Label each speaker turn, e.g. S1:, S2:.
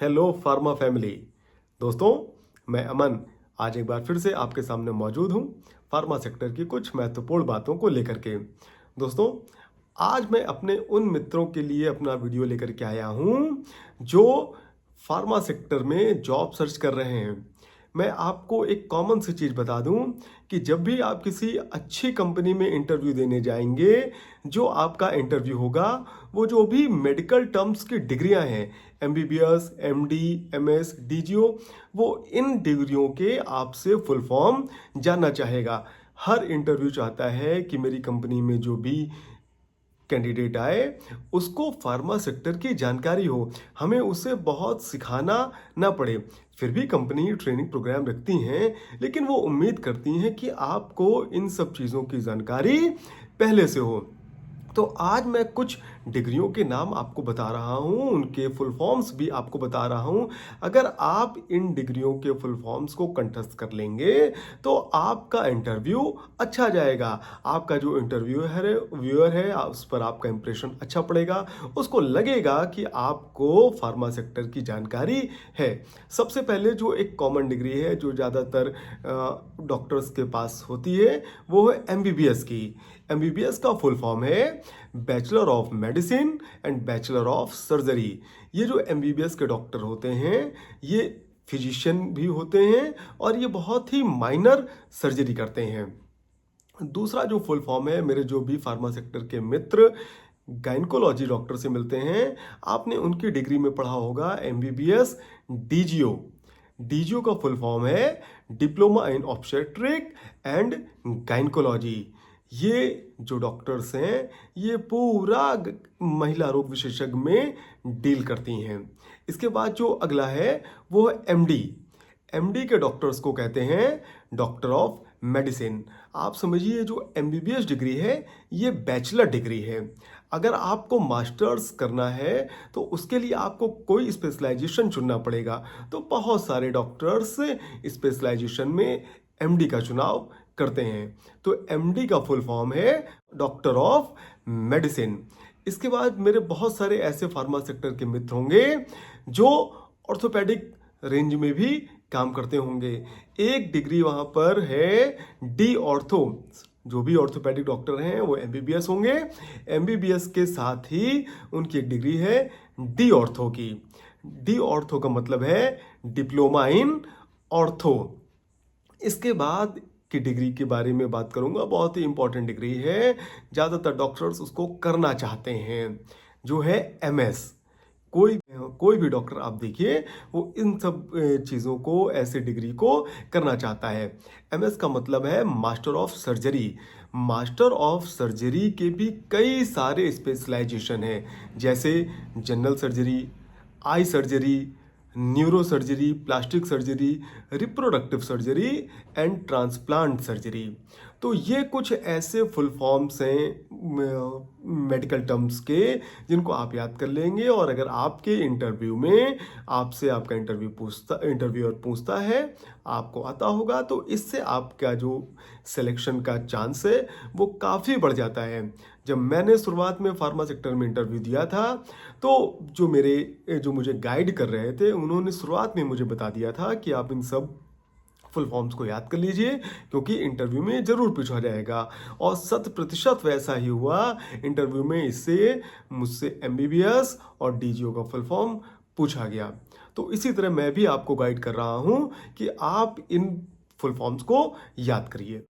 S1: Hello pharma family. दोस्तों, मैं अमन आज एक बार फिर से आपके सामने मौजूद हूं फार्मा सेक्टर की कुछ महत्वपूर्ण बातों को लेकर के। दोस्तों, आज मैं अपने उन मित्रों के लिए अपना वीडियो लेकर के आया हूं जो फार्मा सेक्टर में जॉब सर्च कर रहे हैं। मैं आपको एक कॉमन सी चीज़ बता दूं कि जब भी आप किसी अच्छी कंपनी में इंटरव्यू देने जाएंगे, जो आपका इंटरव्यू होगा वो जो भी मेडिकल टर्म्स की डिग्रियां हैं, एमबीबीएस, एमडी, एमएस, डीजीओ, वो इन डिग्रियों के आपसे फुल फॉर्म जानना चाहेगा। हर इंटरव्यू चाहता है कि मेरी कंपनी में जो भी कैंडिडेट आए उसको फार्मा सेक्टर की जानकारी हो, हमें उसे बहुत सिखाना ना पड़े। फिर भी कंपनी ट्रेनिंग प्रोग्राम रखती हैं, लेकिन वो उम्मीद करती हैं कि आपको इन सब चीज़ों की जानकारी पहले से हो। तो आज मैं कुछ डिग्रियों के नाम आपको बता रहा हूं, उनके फुल फॉर्म्स भी आपको बता रहा हूं। अगर आप इन डिग्रियों के फुल फॉर्म्स को कंठस्थ कर लेंगे तो आपका इंटरव्यू अच्छा जाएगा। आपका जो इंटरव्यू है व्यूअर है उस पर आपका इंप्रेशन अच्छा पड़ेगा, उसको लगेगा कि आपको फार्मा सेक्टर की जानकारी है। सबसे पहले जो एक कॉमन डिग्री है जो ज़्यादातर डॉक्टर्स के पास होती है वो है एमबीबीएस की। एमबीबीएस का फुल फॉर्म है bachelor of medicine and bachelor of surgery. ये जो एमबीबीएस के डॉक्टर होते हैं ये फिजिशियन भी होते हैं और ये बहुत ही माइनर सर्जरी करते हैं। दूसरा जो फुल फॉर्म है, मेरे जो भी फार्मा सेक्टर के मित्र गायनकोलॉजी डॉक्टर से मिलते हैं, आपने उनकी डिग्री में पढ़ा होगा एमबीबीएस डीजीओ। डीजीओ का फुल फॉर्म है diploma in obstetric and gynaecology. ये जो डॉक्टर्स हैं ये पूरा महिला रोग विशेषज्ञ में डील करती हैं। इसके बाद जो अगला है वो है एमडी। एमडी के डॉक्टर्स को कहते हैं डॉक्टर ऑफ मेडिसिन। आप समझिए जो एमबीबीएस डिग्री है ये बैचलर डिग्री है। अगर आपको मास्टर्स करना है तो उसके लिए आपको कोई स्पेशलाइजेशन चुनना पड़ेगा। तो बहुत सारे डॉक्टर्स स्पेशलाइजेशन में एमडी का चुनाव करते हैं। तो एमडी का फुल फॉर्म है डॉक्टर ऑफ मेडिसिन। इसके बाद मेरे बहुत सारे ऐसे फार्मा सेक्टर के मित्र होंगे जो ऑर्थोपेडिक रेंज में भी काम करते होंगे। एक डिग्री वहां पर है डी ऑर्थो। जो भी ऑर्थोपेडिक डॉक्टर हैं वो एमबीबीएस होंगे। एमबीबीएस के साथ ही उनकी एक डिग्री है डी ऑर्थो की। डी ऑर्थो का मतलब है डिप्लोमा इन ऑर्थो। इसके बाद की डिग्री के बारे में बात करूंगा, बहुत ही इंपॉर्टेंट डिग्री है, ज़्यादातर डॉक्टर्स उसको करना चाहते हैं, जो है एमएस। कोई कोई भी डॉक्टर आप देखिए वो इन सब चीज़ों को, ऐसे डिग्री को करना चाहता है। एमएस का मतलब है master of surgery. Master of surgery के भी कई सारे स्पेशलाइजेशन हैं, जैसे general surgery, eye surgery, neuro surgery, plastic surgery, reproductive surgery and transplant surgery. तो ये कुछ ऐसे फुल फॉर्म्स हैं मेडिकल टर्म्स के जिनको आप याद कर लेंगे। और अगर आपके इंटरव्यू में आपसे आपका इंटरव्यूअर पूछता है, आपको आता होगा, तो इससे आपका जो सिलेक्शन का चांस है वो काफ़ी बढ़ जाता है। जब मैंने शुरुआत में फार्मा सेक्टर में इंटरव्यू दिया था तो जो मुझे गाइड कर रहे थे उन्होंने शुरुआत में मुझे बता दिया था कि आप इन सब फुल फॉर्म्स को याद कर लीजिए क्योंकि इंटरव्यू में ज़रूर पूछा जाएगा। और 100% वैसा ही हुआ। इंटरव्यू में इससे मुझसे एमबीबीएस और डीजीओ का फुल फॉर्म पूछा गया। तो इसी तरह मैं भी आपको गाइड कर रहा हूँ कि आप इन फुल फॉर्म्स को याद करिए।